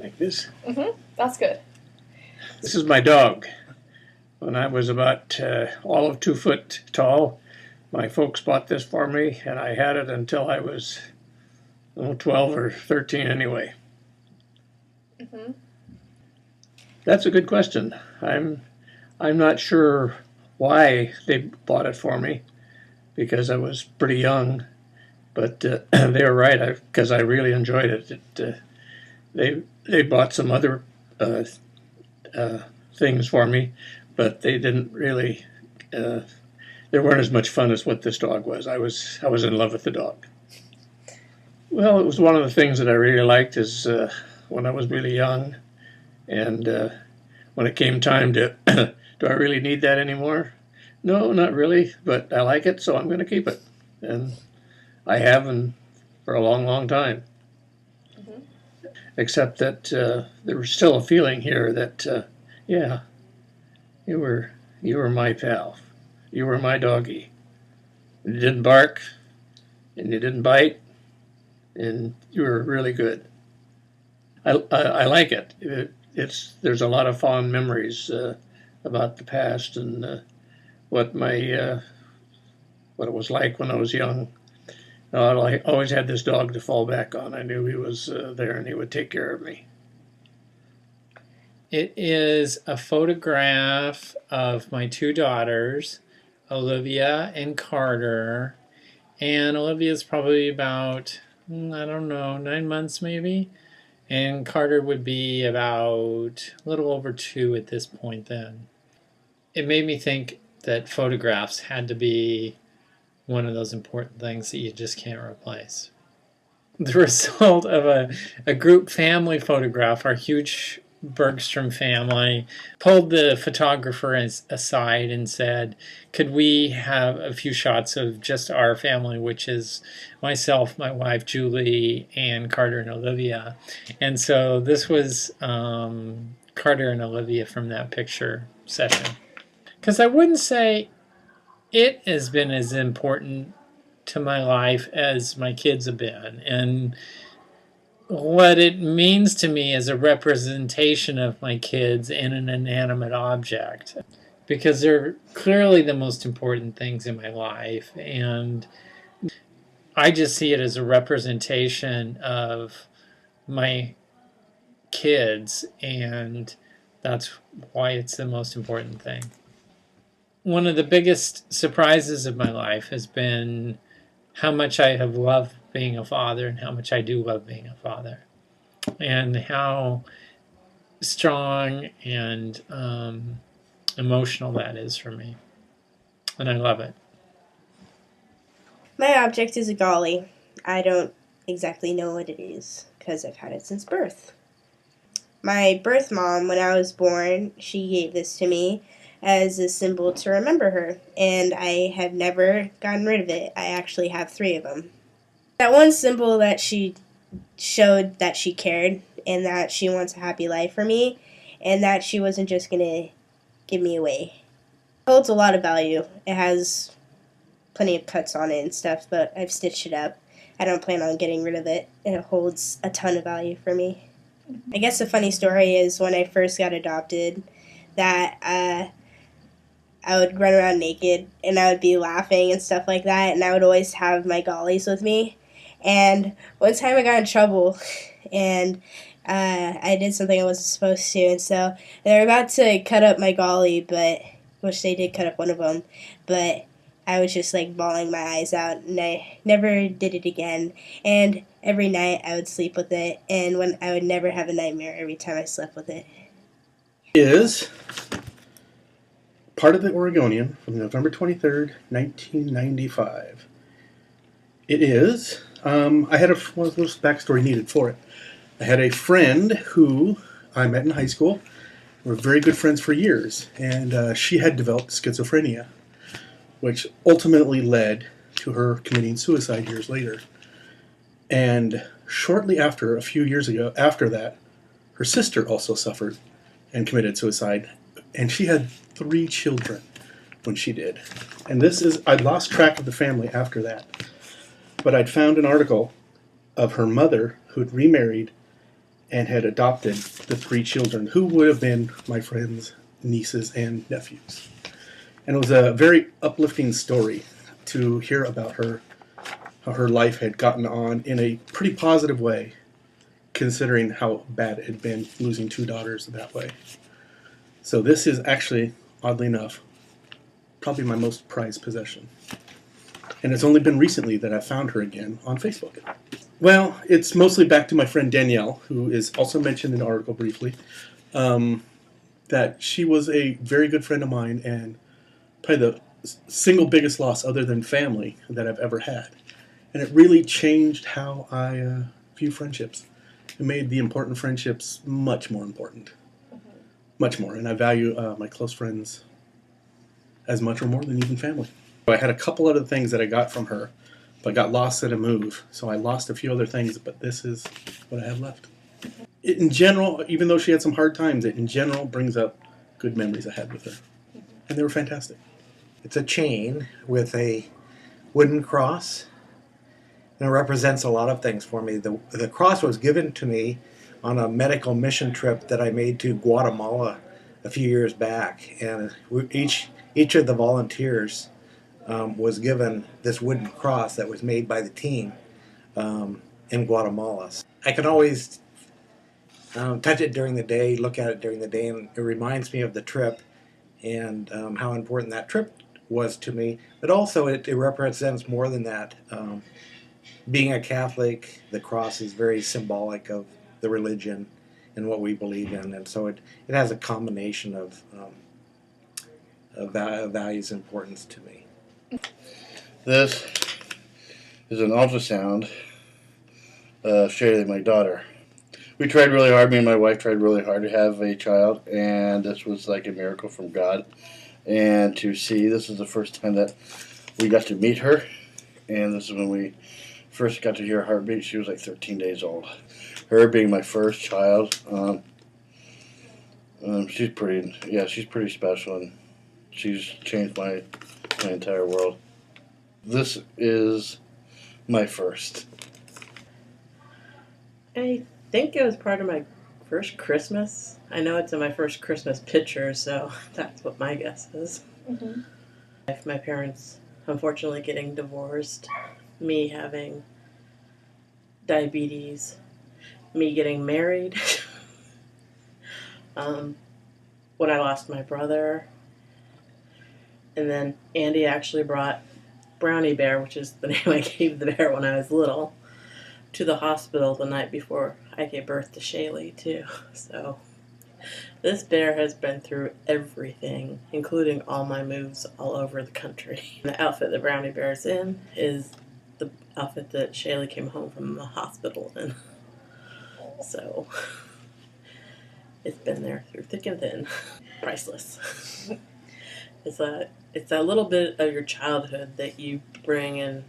Like this. That's good. This is my dog. When I was about all of 2 foot tall, my folks bought this for me, and I had it until I was 12 or 13 anyway. That's a good question. I'm not sure why they bought it for me, because I was pretty young, but they were right, because I really enjoyed it. They bought some other things for me, but they didn't really. They weren't as much fun as what this dog was. I was in love with the dog. Well, it was one of the things that I really liked is when I was really young, and when it came time to, do I really need that anymore? No, not really, but I like it, so I'm going to keep it, and I have for a long, long time. Except that there was still a feeling here that, yeah, you were my pal. You were my doggie. You didn't bark, and you didn't bite, and you were really good. I like it. There's a lot of fond memories about the past and what it was like when I was young. I always had this dog to fall back on. I knew he was there and he would take care of me. It is a photograph of my 2 daughters, Olivia and Carter. And Olivia's probably about, 9 months maybe. And Carter would be about a little over 2 at this point then. It made me think that photographs had to be one of those important things that you just can't replace. The result of a group family photograph, our huge Bergstrom family, pulled the photographer aside and said, could we have a few shots of just our family, which is myself, my wife Julie, and Carter and Olivia. And so this was Carter and Olivia from that picture session. Because I wouldn't say it has been as important to my life as my kids have been. And what it means to me is a representation of my kids in an inanimate object, because they're clearly the most important things in my life, and I just see it as a representation of my kids, and that's why it's the most important thing. One of the biggest surprises of my life has been how much I have loved being a father, and how much I do love being a father, and how strong and emotional that is for me, and I love it. My object is a golly. I don't exactly know what it is because I've had it since birth. My birth mom, when I was born, she gave this to me as a symbol to remember her, and I have never gotten rid of it. I actually have 3 of them. That one symbol that she showed that she cared and that she wants a happy life for me and that she wasn't just going to give me away. It holds a lot of value. It has plenty of cuts on it and stuff, but I've stitched it up. I don't plan on getting rid of it. It holds a ton of value for me. I guess a funny story is when I first got adopted that I would run around naked and I would be laughing and stuff like that, and I would always have my gollies with me. And one time I got in trouble and I did something I wasn't supposed to, and so they were about to cut up my golly, which they did cut up one of them, but I was just like bawling my eyes out, and I never did it again. And every night I would sleep with it, and when I would never have a nightmare every time I slept with it. Is part of the Oregonian from November 23rd, 1995. It is, I had a little backstory needed for it. I had a friend who I met in high school. We were very good friends for years, and she had developed schizophrenia, which ultimately led to her committing suicide years later. And shortly after, a few years ago, after that, her sister also suffered and committed suicide. And she had 3 children when she did. And I'd lost track of the family after that. But I'd found an article of her mother who'd remarried and had adopted the 3 children who would have been my friends' nieces and nephews. And it was a very uplifting story to hear about her, how her life had gotten on in a pretty positive way, considering how bad it had been losing 2 daughters that way. So this is actually, oddly enough, probably my most prized possession. And it's only been recently that I found her again on Facebook. Well, it's mostly back to my friend Danielle, who is also mentioned in the article briefly, that she was a very good friend of mine and probably the single biggest loss other than family that I've ever had. And it really changed how I view friendships. It made the important friendships much more important. Much more. And I value my close friends as much or more than even family. I had a couple other things that I got from her, but got lost at a move. So I lost a few other things, but this is what I have left. It, in general, even though she had some hard times, it in general brings up good memories I had with her. And they were fantastic. It's a chain with a wooden cross, and it represents a lot of things for me. The cross was given to me on a medical mission trip that I made to Guatemala a few years back, and each of the volunteers was given this wooden cross that was made by the team in Guatemala. I can always touch it during the day, look at it during the day, and it reminds me of the trip and how important that trip was to me. But also it represents more than that. Being a Catholic, the cross is very symbolic of the religion and what we believe in, and so it has a combination of values and importance to me. This is an ultrasound of Shaylee, my daughter. We tried really hard, me and my wife tried really hard to have a child, and this was like a miracle from God. And to see, this is the first time that we got to meet her, and this is when we first got to hear her heartbeat. She was like 13 days old. Her being my first child, she's pretty special, and she's changed my entire world. This is my first. I think it was part of my first Christmas. I know it's in my first Christmas picture, so that's what my guess is. Mm-hmm. My parents, unfortunately, getting divorced, me having diabetes, me getting married, when I lost my brother, and then Andy actually brought Brownie Bear, which is the name I gave the bear when I was little, to the hospital the night before I gave birth to Shaylee, too. So this bear has been through everything, including all my moves all over the country. The outfit that Brownie Bear's in is the outfit that Shaylee came home from the hospital in. So it's been there through thick and thin. Priceless. It's that little bit of your childhood that you bring in.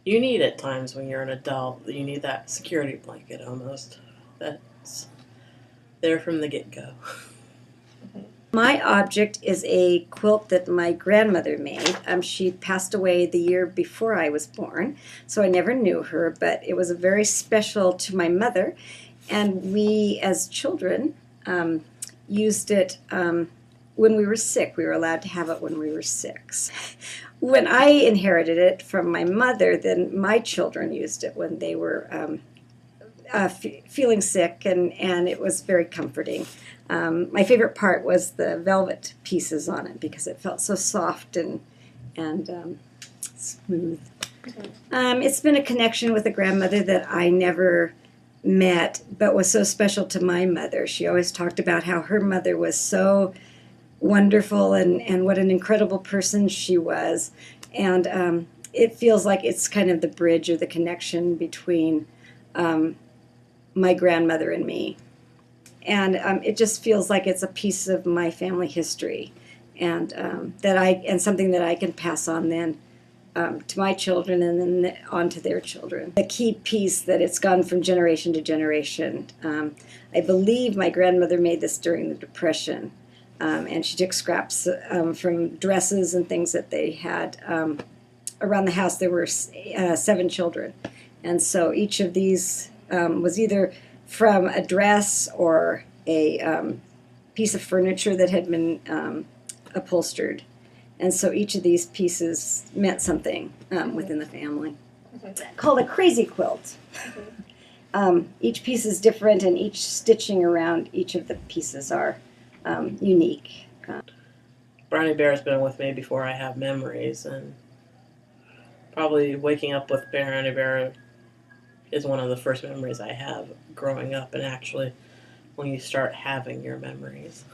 You need at times when you're an adult. You need that security blanket almost. That's there from the get-go. My object is a quilt that my grandmother made. She passed away the year before I was born, so I never knew her, but it was very special to my mother. And we, as children, used it when we were sick. We were allowed to have it when we were 6. When I inherited it from my mother, then my children used it when they were feeling sick, and it was very comforting. My favorite part was the velvet pieces on it because it felt so soft and smooth. It's been a connection with a grandmother that I never met, but was so special to my mother. She always talked about how her mother was so wonderful and what an incredible person she was. And it feels like it's kind of the bridge or the connection between my grandmother and me. And it just feels like it's a piece of my family history, and something that I can pass on then to my children and then on to their children. The key piece that it's gone from generation to generation. I believe my grandmother made this during the Depression, and she took scraps from dresses and things that they had around the house. There were 7 children, and so each of these was either from a dress or a piece of furniture that had been upholstered. And so each of these pieces meant something within the family. Called a crazy quilt. Each piece is different, and each stitching around each of the pieces are unique. Brownie Bear's been with me before I have memories, and probably waking up with Brownie Bear is one of the first memories I have growing up, and actually when you start having your memories.